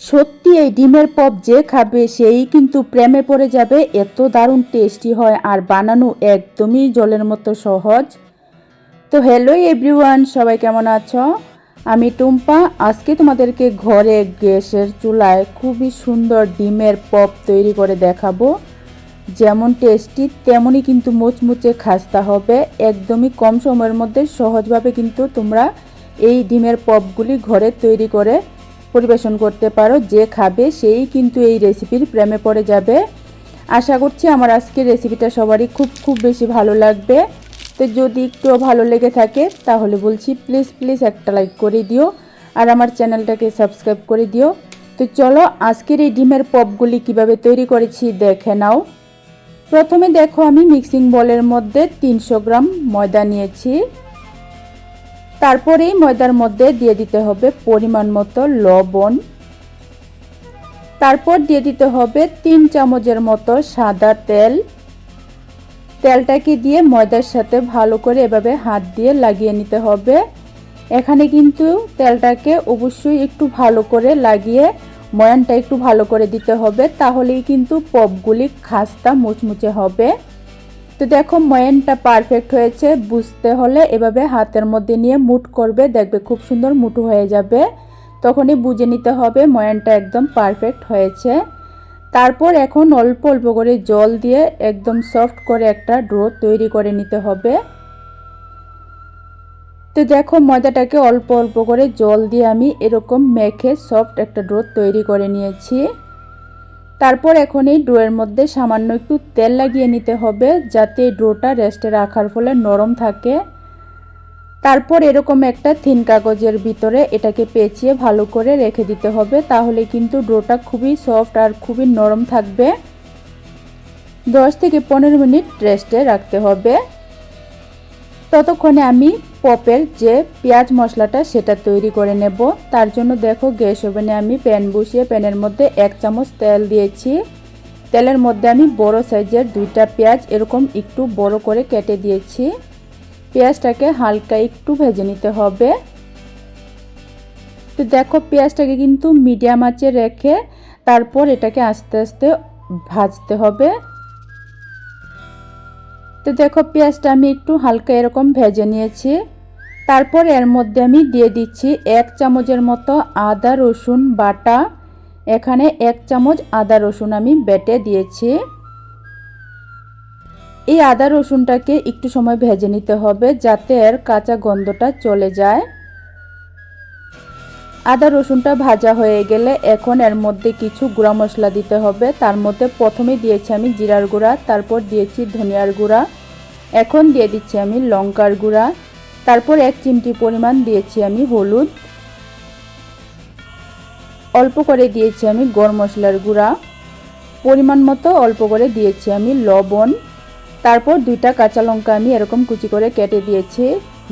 সত্যি এই ডিমের পপ যে খাবে সেই কিন্তু প্রেমে পড়ে যাবে। এত দারুণ টেস্টি হয় আর বানানো একদমই জলের মতো সহজ। তো হ্যালো এভরিওয়ান, সবাই কেমন আছো? আমি টুম্পা। আজকে তোমাদেরকে ঘরে গ্যাসের চুলায় খুবই সুন্দর ডিমের পপ তৈরি করে দেখাবো। যেমন টেস্টি তেমনই কিন্তু মুচমুচে খাস্তা হবে। একদমই কম সময়ের মধ্যে সহজভাবে কিন্তু তোমরা এই ডিমের পপগুলি ঘরে তৈরি করে পরিবেশন করতে পারো। যে খাবে সেই কিন্তু এই রেসিপির প্রেমে পড়ে যাবে। আশা করছি আমার আজকের রেসিপিটা সবারই খুব বেশি ভালো লাগবে। তো যদি একটু ভালো লেগে থাকে তাহলে বলছি প্লিজ একটা লাইক করে দিও আর আমার চ্যানেলটাকে সাবস্ক্রাইব করে দিও। তো চলো আজকের এই ডিমের পপগুলি কিভাবে তৈরি করেছি দেখে নাও। প্রথমে দেখো আমি মিক্সিং বোলের মধ্যে 300 গ্রাম ময়দা নিয়েছি। তারপরে এই ময়দার মধ্যে দিয়ে দিতে হবে পরিমাণ মতো লবণ। তারপর দিয়ে দিতে হবে 3 চামচের মতো সাদা তেল। তেলটাকে দিয়ে ময়দার সাথে ভালো করে এভাবে হাত দিয়ে লাগিয়ে নিতে হবে। এখানে কিন্তু তেলটাকে অবশ্যই একটু ভালো করে লাগিয়ে ময়ানটা একটু ভালো করে দিতে হবে, তাহলেই কিন্তু পপগুলি খাস্তা মুচমুচে হবে। তো দেখো ময়ানটা পারফেক্ট হয়েছে। বুঝতে হলে এভাবে হাতের মধ্যে নিয়ে মুঠ করবে, দেখবে খুব সুন্দর মুঠো হয়ে যাবে। তখনই বুঝে নিতে হবে ময়ানটা একদম পারফেক্ট হয়েছে। তারপর এখন অল্প অল্প করে জল দিয়ে একদম সফট করে একটা ডো তৈরি করে নিতে হবে। তো দেখো ময়দাটাকে অল্প অল্প করে জল দিয়ে আমি এরকম মেখে সফট একটা ডো তৈরি করে নিয়েছি। তারপর এখন এই ডোয়ের মধ্যে সামান্য একটু তেল লাগিয়ে নিতে হবে, যাতে এই ডোটা রেস্টে রাখার ফলে নরম থাকে। তারপর এরকম একটা থিন কাগজের ভিতরে এটাকে পেঁচিয়ে ভালো করে রেখে দিতে হবে, তাহলে কিন্তু ডোটা খুবই সফট আর খুবই নরম থাকবে। 10 থেকে 15 মিনিট রেস্টে রাখতে হবে। ততক্ষণে আমি পপের যে পেঁয়াজ মশলাটা সেটা তৈরি করে নেব। তার জন্য দেখো গ্যাস ওভেনে আমি প্যান বসিয়ে প্যানের মধ্যে 1 চামচ তেল দিয়েছি। তেলের মধ্যে আমি বড় সাইজের 2টা পেঁয়াজ এরকম একটু বড় করে কেটে দিয়েছি। পেঁয়াজটাকে হালকা একটু ভেজে নিতে হবে। তো দেখো পেঁয়াজটাকে কিন্তু মিডিয়াম আঁচে রেখে তারপর এটাকে আস্তে আস্তে ভাজতে হবে। তো দেখো পেঁয়াজটা আমি একটু হালকা এরকম ভেজে নিয়েছি। তারপর এর মধ্যে আমি দিয়ে দিচ্ছি 1 চামচের মতো আদা রসুন বাটা। এখানে 1 চামচ আদা রসুন আমি বেটে দিয়েছি। এই আদা রসুনটাকে একটু সময় ভেজে নিতে হবে, যাতে এর কাঁচা গন্ধটা চলে যায়। আদা রসুনটা ভাজা হয়ে গেলে এখন এর মধ্যে কিছু গুঁড়া মশলা দিতে হবে। তার মধ্যে প্রথমে দিয়েছি আমি জিরার গুঁড়া, তারপর দিয়েছি ধনিয়ার গুঁড়া, এখন দিয়ে দিচ্ছি আমি লঙ্কার গুঁড়া, তারপর 1 চিমটি পরিমাণ দিয়েছি আমি হলুদ, অল্প করে দিয়েছি আমি গরম মশলার গুঁড়া, পরিমাণ মতো অল্প করে দিয়েছি আমি লবণ। তারপর 2টা কাঁচা লঙ্কা আমি এরকম কুচি করে কেটে দিয়েছি।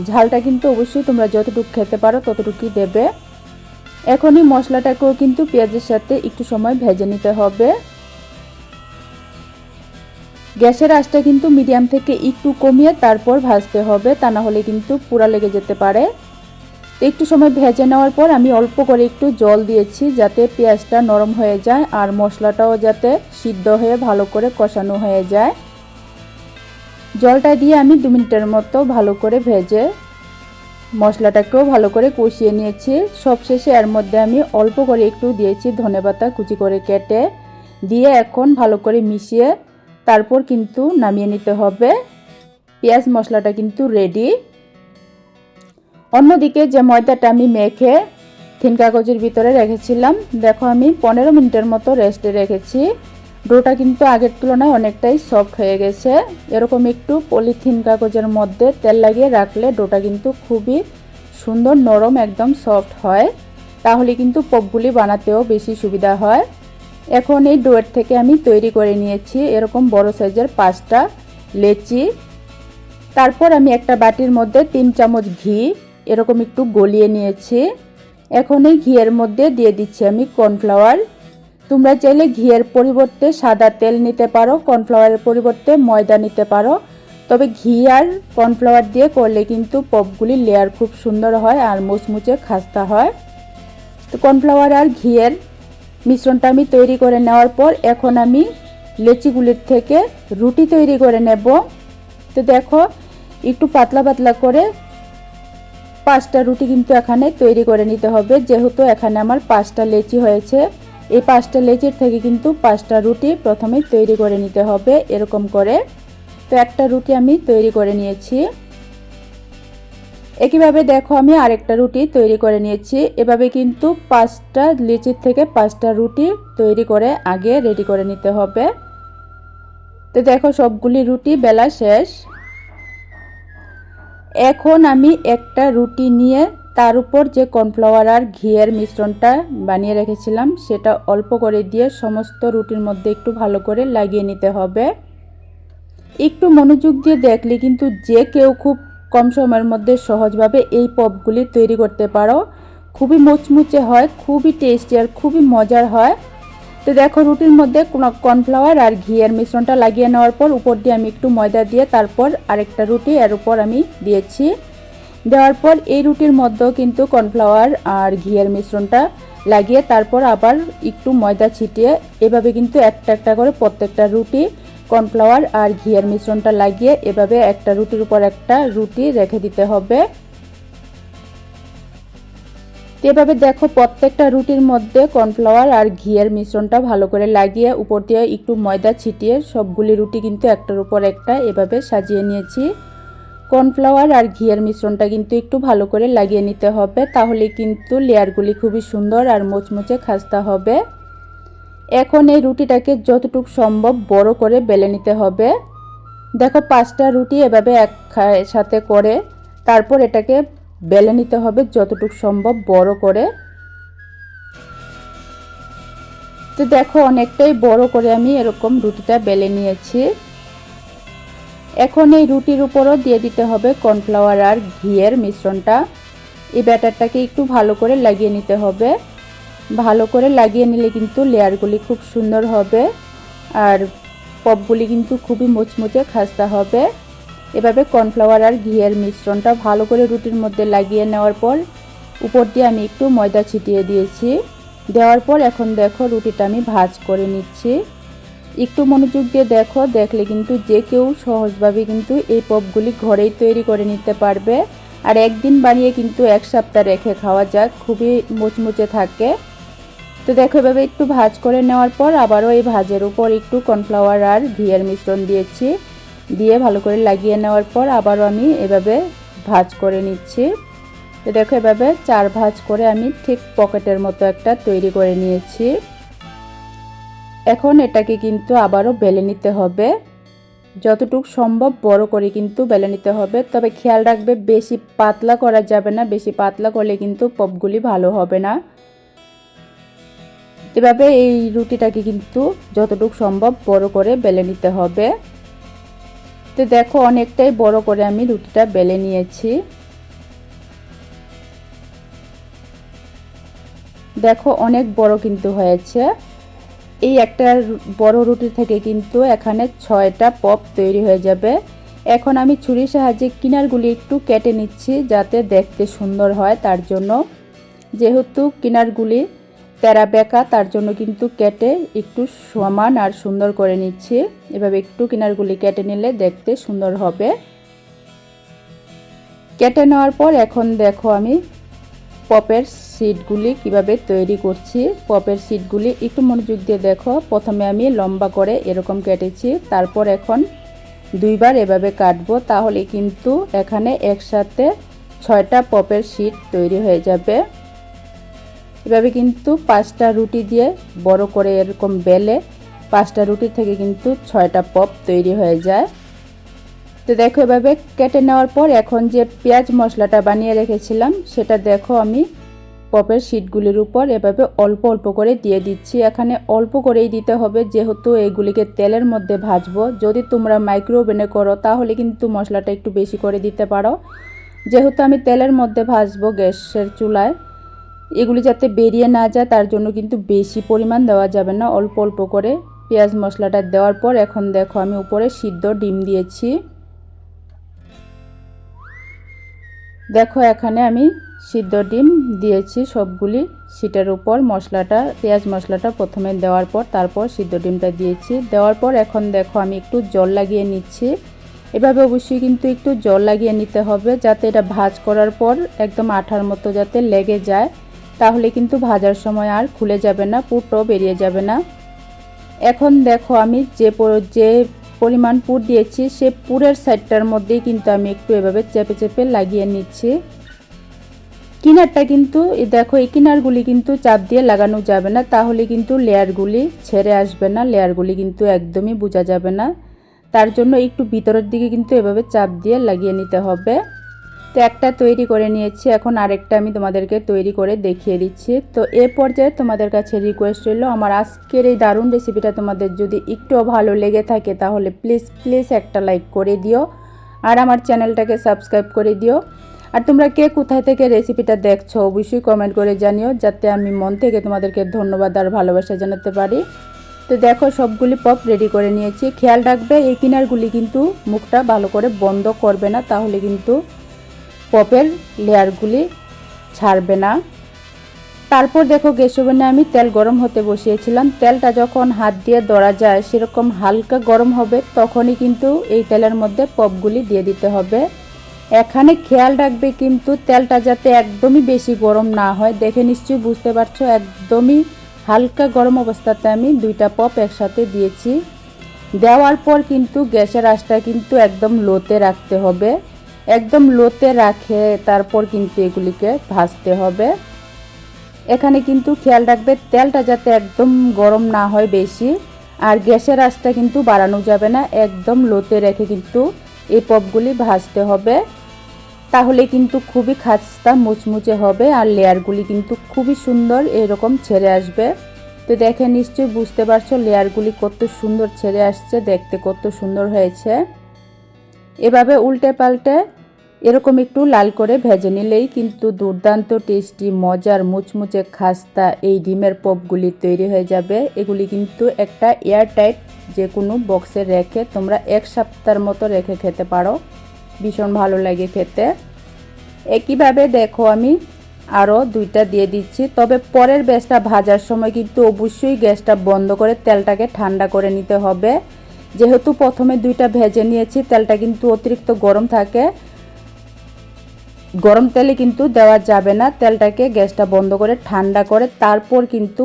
ঝালটা কিন্তু অবশ্যই তোমরা যতটুকু খেতে পারো ততটুকুই দেবে। এখনই মশলাটাকেও কিন্তু পেঁয়াজের সাথে একটু সময় ভেজে নিতে হবে। গ্যাসের আঁচটা কিন্তু মিডিয়াম থেকে একটু কমিয়ে তারপর ভাজতে হবে, তা না হলে কিন্তু পুড়া লেগে যেতে পারে। একটু সময় ভেজে নেওয়ার পর আমি অল্প করে একটু জল দিয়েছি, যাতে পেঁয়াজটা নরম হয়ে যায় আর মশলাটাও যাতে সিদ্ধ হয়ে ভালো করে কষানো হয়ে যায়। জলটা দিয়ে আমি 2 মিনিটের মতো ভালো করে ভেজে মশলাটাকেও ভালো করে কষিয়ে নিয়েছি। সবশেষে এর মধ্যে আমি অল্প করে একটু দিয়েছি ধনেপাতা কুচি করে কেটে দিয়ে এখন ভালো করে মিশিয়ে তারপর কিন্তু নামিয়ে নিতে হবে। পেঁয়াজ মশলাটা কিন্তু রেডি। অন্যদিকে যে ময়দাটা আমি মেখে থিন কাগজের ভিতরে রেখেছিলাম, দেখো আমি 15 মিনিটের মতো রেস্টে রেখেছি। ডোটা কিন্তু আগের তুলনায় অনেকটাই সফট হয়ে গেছে। এরকম একটু পলিথিন কাগজের মধ্যে তেল লাগিয়ে রাখলে ডোটা কিন্তু খুবই সুন্দর নরম একদম সফট হয়, তাহলে কিন্তু পপগুলি বানাতেও বেশি সুবিধা হয়। এখন এই ডোয়ের থেকে আমি তৈরি করে নিয়েছি এরকম বড় সাইজের 5টা লেচি। তারপর আমি একটা বাটির মধ্যে 3 চামচ ঘি এরকম একটু গলিয়ে নিয়েছি। এখন এই ঘিয়ের মধ্যে দিয়ে দিচ্ছি আমি কর্নফ্লাওয়ার। তোমরা চাইলে ঘিয়ের পরিবর্তে সাদা তেল নিতে পারো, কর্নফ্লাওয়ারের পরিবর্তে ময়দা নিতে পারো। তবে ঘি আর কর্নফ্লাওয়ার দিয়ে করলে কিন্তু পপগুলির লেয়ার খুব সুন্দর হয় আর মুচমুচে খাস্তা হয়। তো কর্নফ্লাওয়ার আর ঘিয়ের মিশ্রণটা আমি তৈরি করে নেওয়ার পর এখন আমি লেচিগুলির থেকে রুটি তৈরি করে নেব। তো দেখো একটু পাতলা পাতলা করে 5টা রুটি কিন্তু এখানে তৈরি করে নিতে হবে। যেহেতু এখানে আমার 5টা লেচি হয়েছে, এই 5টা লেচির থেকে কিন্তু 5টা রুটি প্রথমেই তৈরি করে নিতে হবে এরকম করে। তো একটা রুটি আমি তৈরি করে নিয়েছি। একইভাবে দেখো আমি আরেকটা রুটি তৈরি করে নিয়েছি। এভাবে কিন্তু 5টা লেচির থেকে 5টা রুটি তৈরি করে আগে রেডি করে নিতে হবে। তো দেখো সবগুলি রুটি বেলা শেষ। এখন আমি একটা রুটি নিয়ে তার উপর যে কর্নফ্লাওয়ার আর ঘিয়ের মিশ্রণটা বানিয়ে রেখেছিলাম সেটা অল্প করে দিয়ে সমস্ত রুটির মধ্যে একটু ভালো করে লাগিয়ে নিতে হবে। একটু মনোযোগ দিয়ে দেখলে কিন্তু যে কেউ খুব কম সময়ের মধ্যে সহজভাবে এই পপগুলি তৈরি করতে পারো। খুবই মুচমুচে হয়, খুবই টেস্টি আর খুবই মজার হয়। তো দেখো রুটির মধ্যে কর্নফ্লাওয়ার আর ঘিয়ের মিশ্রণটা লাগিয়ে নেওয়ার পর উপর দিয়ে আমি একটু ময়দা দিয়ে তারপর আরেকটা রুটি এর উপর আমি দিয়েছি। দেওয়ার পর এই রুটির মধ্যেও কিন্তু কর্নফ্লাওয়ার আর ঘিয়ের মিশ্রণটা লাগিয়ে তারপর আবার একটু ময়দা ছিটিয়ে এভাবে কিন্তু একটা একটা করে প্রত্যেকটা রুটি কর্নফ্লাওয়ার আর ঘিয়ের মিশ্রণটা লাগিয়ে এভাবে একটা রুটির উপর একটা রুটি রেখে দিতে হবে। এভাবে দেখো প্রত্যেকটা রুটির মধ্যে কর্নফ্লাওয়ার আর ঘিয়ের মিশ্রণটা ভালো করে লাগিয়ে উপর দিয়ে একটু ময়দা ছিটিয়ে সবগুলি রুটি কিন্তু একটার উপর একটা এভাবে সাজিয়ে নিয়েছি। কর্নফ্লাওয়ার আর ঘিয়ের মিশ্রণটা কিন্তু একটু ভালো করে লাগিয়ে নিতে হবে, তাহলে কিন্তু লেয়ারগুলি খুবই সুন্দর আর মুচমুচে খাস্তা হবে। এখন এই রুটিটাকে যতটুকু সম্ভব বড় করে বেলে নিতে হবে। দেখো 5টা রুটি এভাবে একসাথে করে তারপর এটাকে বেলে নিতে হবে যতটুকু সম্ভব বড় করে। তো দেখো অনেকটাই বড় করে আমি এরকম রুটিটা বেলে নিয়েছি। এখন এই রুটির উপরও দিয়ে দিতে হবে কর্নফ্লাওয়ার আর ঘিয়ের মিশ্রণটা। এই ব্যাটারটাকে একটু ভালো করে লাগিয়ে নিতে হবে। ভালো করে লাগিয়ে নিলে কিন্তু লেয়ারগুলি খুব সুন্দর হবে আর পপগুলি কিন্তু খুবই মুচমুচে খাস্তা হবে। এভাবে কর্নফ্লাওয়ার আর ঘিয়ের মিশ্রণটা ভালো করে রুটির মধ্যে লাগিয়ে নেওয়ার পর উপর দিয়ে আমি একটু ময়দা ছিটিয়ে দিয়েছি। দেওয়ার পর এখন দেখো রুটিটা আমি ভাজ করে নিচ্ছি। একটু মনোযোগ দিয়ে দেখো, দেখলে কিন্তু যে কেউ সহজভাবে কিন্তু এই পপগুলি ঘরেই তৈরি করে নিতে পারবে। আর একদিন বানিয়ে কিন্তু এক সপ্তাহ রেখে খাওয়া যায়, খুবই মুচমুচে থাকে। তো দেখো এভাবে একটু ভাজ করে নেওয়ার পর আবারও এই ভাজের উপর একটু কর্নফ্লাওয়ার আর ঘিয়ের মিশ্রণ দিয়েছি। দিয়ে ভালো করে লাগিয়ে নেওয়ার পর আবারও আমি এভাবে ভাজ করে নিচ্ছি। তো দেখো এভাবে 4 ভাজ করে আমি ঠিক পকেটের মতো একটা তৈরি করে নিয়েছি। এখন এটাকে কিন্তু আবারও বেলে নিতে হবে, যতটুকু সম্ভব বড় করে কিন্তু বেলে নিতে হবে। তবে খেয়াল রাখবে বেশি পাতলা করা যাবে না, বেশি পাতলা করলে কিন্তু পপগুলি ভালো হবে না। এভাবে এই রুটিটাকে কিন্তু যতটুকু সম্ভব বড় করে বেলে নিতে হবে। তো দেখো অনেকটাই বড় করে আমি রুটিটা বেলে নিয়েছি। দেখো অনেক বড় কিন্তু হয়েছে। এই একটা বড় রুটি থেকে কিন্তু এখানে 6টা পপ তৈরি হয়ে যাবে। এখন আমি ছুরির সাহায্যে কিনারগুলি একটু কেটে নিচ্ছি যাতে দেখতে সুন্দর হয়, তার জন্য। যেহেতু কিনারগুলি তেরা বেঁকা তার জন্য কিন্তু কেটে একটু সমান আর সুন্দর করে নিচ্ছি। এভাবে একটু কিনারগুলি কেটে নিলে দেখতে সুন্দর হবে। কেটে নেওয়ার পর এখন দেখো আমি পপের সিটগুলি কিভাবে তৈরি করছি। পপের সিটগুলি একটু মনোযোগ দিয়ে দেখো, প্রথমে আমি লম্বা করে এরকম কেটেছি, তারপর এখন 2বার এভাবে কাটবো, তাহলে কিন্তু এখানে একসাথে 6টা পপের সিট তৈরি হয়ে যাবে। এভাবে কিন্তু 5টা রুটি দিয়ে বড় করে এরকম বেলে 5টা রুটি থেকে কিন্তু 6টা পপ তৈরি হয়ে যায়। তো দেখো এভাবে কেটে নেওয়ার পর এখন যে পেঁয়াজ মশলাটা বানিয়ে রেখেছিলাম সেটা দেখো আমি পপের শিটগুলির উপর এভাবে অল্প অল্প করে দিয়ে দিচ্ছি। এখানে অল্প করেই দিতে হবে যেহেতু এগুলিকে তেলের মধ্যে ভাজবো। যদি তোমরা মাইক্রো ওভেনে করো তাহলে কিন্তু মশলাটা একটু বেশি করে দিতে পারো। যেহেতু আমি তেলের মধ্যে ভাজবো গ্যাসের চুলায়, এগুলি যাতে বেরিয়ে না যায় তার জন্য কিন্তু বেশি পরিমাণ দেওয়া যাবে না, অল্প অল্প করে পেঁয়াজ মশলাটা দেওয়ার পর এখন দেখো আমি উপরে সিদ্ধ ডিম দিয়েছি। দেখো এখানে আমি সিদ্ধ ডিম দিয়েছি সবগুলি সিটের উপর। মশলাটা পেঁয়াজ মশলাটা প্রথমে দেওয়ার পর তারপর সিদ্ধ ডিমটা দিয়েছি। দেওয়ার পর এখন দেখো আমি একটু জল লাগিয়ে নিচ্ছি। এভাবে অবশ্যই কিন্তু একটু জল লাগিয়ে নিতে হবে, যাতে এটা ভাজ করার পর একদম আঠার মতো যাতে লেগে যায়, তাহলে কিন্তু ভাজার সময় আর খুলে যাবে না, পুরটাও বেরিয়ে যাবে না। এখন দেখো আমি যে পরিমাণ পুর দিয়েছি সে পুরের সাইডটার মধ্যেই কিন্তু আমি একটু এভাবে চেপে চেপে লাগিয়ে নিচ্ছি। কিনারটা কিন্তু দেখো এই কিনারগুলি কিন্তু চাপ দিয়ে লাগানো যাবে না, তাহলে কিন্তু লেয়ারগুলি ছেড়ে আসবে না, লেয়ারগুলি কিন্তু একদমই বোঝা যাবে না। তার জন্য একটু ভিতরের দিকে কিন্তু এভাবে চাপ দিয়ে লাগিয়ে নিতে হবে। তো একটা তৈরি করে নিয়েছি, এখন আরেকটা আমি তোমাদেরকে তৈরি করে দেখিয়ে দিচ্ছি। তো এ পর্যায়ে তোমাদের কাছে রিকোয়েস্ট রইল, আমার আজকের এই দারুণ রেসিপিটা তোমাদের যদি একটুও ভালো লেগে থাকে তাহলে প্লিজ একটা লাইক করে দিও আর আমার চ্যানেলটাকে সাবস্ক্রাইব করে দিও। আর তোমরা কে কোথায় থেকে রেসিপিটা দেখছো অবশ্যই কমেন্ট করে জানিও, যাতে আমি মন থেকে তোমাদেরকে ধন্যবাদ আর ভালোবাসা জানাতে পারি। তো দেখো সবগুলি পপ রেডি করে নিয়েছি। খেয়াল রাখবে এই কিনারগুলি কিন্তু মুখটা ভালো করে বন্ধ করবে না, তাহলে কিন্তু পপের লেয়ারগুলি ছাড়বে না। তারপর দেখো গ্যাস ওভেনে আমি তেল গরম হতে বসিয়েছিলাম। তেলটা যখন হাত দিয়ে ধরা যায় সেরকম হালকা গরম হবে, তখনই কিন্তু এই তেলের মধ্যে পপগুলি দিয়ে দিতে হবে। এখানে খেয়াল রাখবে কিন্তু তেলটা যাতে একদমই বেশি গরম না হয়। দেখে নিশ্চয়ই বুঝতে পারছো, একদমই হালকা গরম অবস্থাতে আমি দুইটা পপ একসাথে দিয়েছি। দেওয়ার পর কিন্তু গ্যাসের আঁচটা কিন্তু একদম লোতে রাখতে হবে, একদম লোতে রাখে তারপর কিন্তু এগুলিকে ভাজতে হবে। এখানে কিন্তু খেয়াল রাখবে তেলটা যাতে একদম গরম না হয় বেশি, আর গ্যাসের আঁচটা কিন্তু বাড়ানো যাবে না, একদম লোতে রেখে কিন্তু এই পপগুলি ভাজতে হবে। তাহলে কিন্তু খুবই খাস্তা মুচমুচে হবে আর লেয়ারগুলি কিন্তু খুবই সুন্দর এরকম ছেড়ে আসবে। তো দেখে নিশ্চয়ই বুঝতে পারছো লেয়ারগুলি কত সুন্দর ছেড়ে আসছে, দেখতে কত সুন্দর হয়েছে। এভাবে উল্টে পাল্টে এরকম একটু লাল করে ভেজে নিলেই কিন্তু দুর্দান্ত টেস্টি মজার মুচমুচে খাস্তা এই ডিমের পপগুলি তৈরি হয়ে যাবে। এগুলি কিন্তু একটা এয়ারটাইট যে কোনো বক্সে রেখে তোমরা 1 সপ্তাহের মতো রেখে খেতে পারো, ভীষণ ভালো লাগে খেতে। একইভাবে দেখো আমি আরও দুইটা দিয়ে দিচ্ছি, তবে পরের ব্যাচটা ভাজার সময় কিন্তু অবশ্যই গ্যাসটা বন্ধ করে তেলটাকে ঠান্ডা করে নিতে হবে। যেহেতু প্রথমে দুইটা ভেজে নিয়েছি, তেলটা কিন্তু অতিরিক্ত গরম থাকে, গরম তেলে কিন্তু দেওয়া যাবে না। তেলটাকে গ্যাসটা বন্ধ করে ঠান্ডা করে তারপর কিন্তু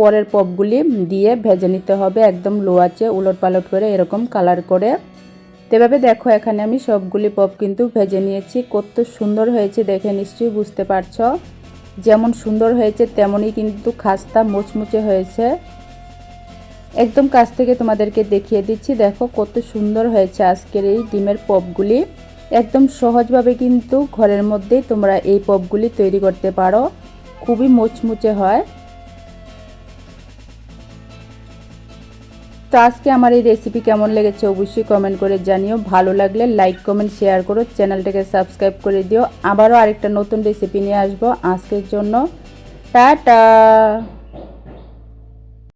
পরের পপগুলি দিয়ে ভেজে নিতে হবে, একদম লো আঁচে উলট পালট করে এরকম কালার করে। এভাবে দেখো এখানে আমি সবগুলি পপ কিন্তু ভেজে নিয়েছি। কত সুন্দর হয়েছে দেখে নিশ্চয়ই বুঝতে পারছো, যেমন সুন্দর হয়েছে তেমনই কিন্তু খাস্তা মুচমুচে হয়েছে। একদম কাছ থেকে তোমাদেরকে দেখিয়ে দিচ্ছি, দেখো কত সুন্দর হয়েছে আজকের এই ডিমের পপগুলি। একদম সহজভাবে কিন্তু ঘরের মধ্যেই তোমরা এই পপগুলি তৈরি করতে পারো, খুবই মুচমুচে হয়। তো আজকে আমার এই রেসিপি কেমন লেগেছে অবশ্যই কমেন্ট করে জানিও। ভালো লাগলে লাইক কমেন্ট শেয়ার করো, চ্যানেলটাকে সাবস্ক্রাইব করে দিও। আবারও আরেকটা নতুন রেসিপি নিয়ে আসবো। আজকের জন্য টাটা।